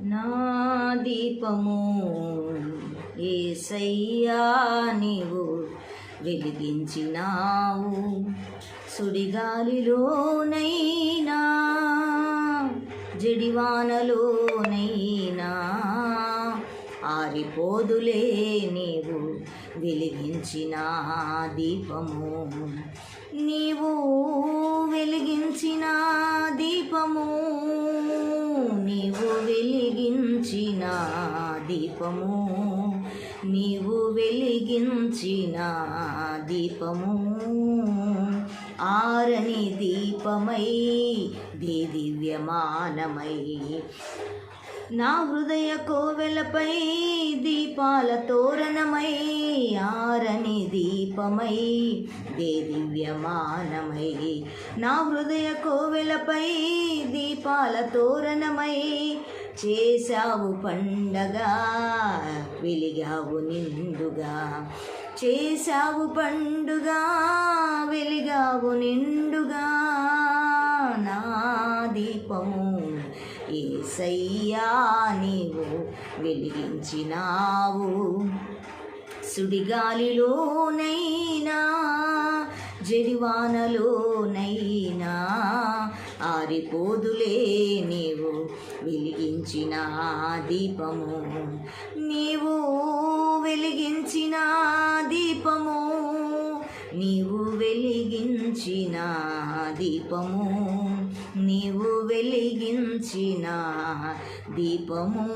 నా దీపము యేసయ్యా నీవు వెలిగించినావు. సుడిగాలిలోనైనా జడివానలోనైనా ఆరిపోదులే నీవు వెలిగించిన దీపము. నీవు వెలిగించిన దీపము, నీవు వెలిగించిన దీపము, నీవు వెలిగించిన దీపము. ఆరని దీపమై దివ్యమానమై నా హృదయ కోవెలపై దీపాల తోరణమై. ఆరని దీపమై దివ్యమానమై నా హృదయ కోవెలపై దీపాల తోరణమై. చేశావు పండగ వెలిగావు నిండుగా, చేశావు పండుగ వెలిగావు నిండుగా. నా దీపము యేసయ్యా నీవు వెలిగించినావు. సుడిగాలిలోనైనా జడివానలోనైనా ఆరిపోదులే నీవు వెలిగించిన దీపము. నీవు వెలిగించిన దీపము, నీవు వెలిగించిన దీపము, నీవు వెలిగించిన దీపము.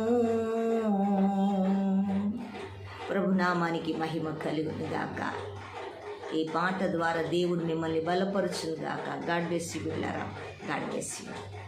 ప్రభునామానికి మహిమ కలుగునుగాక. ఈ పాట ద్వారా దేవుడు మిమ్మల్ని బలపరచునుగాక. God bless you. God bless you.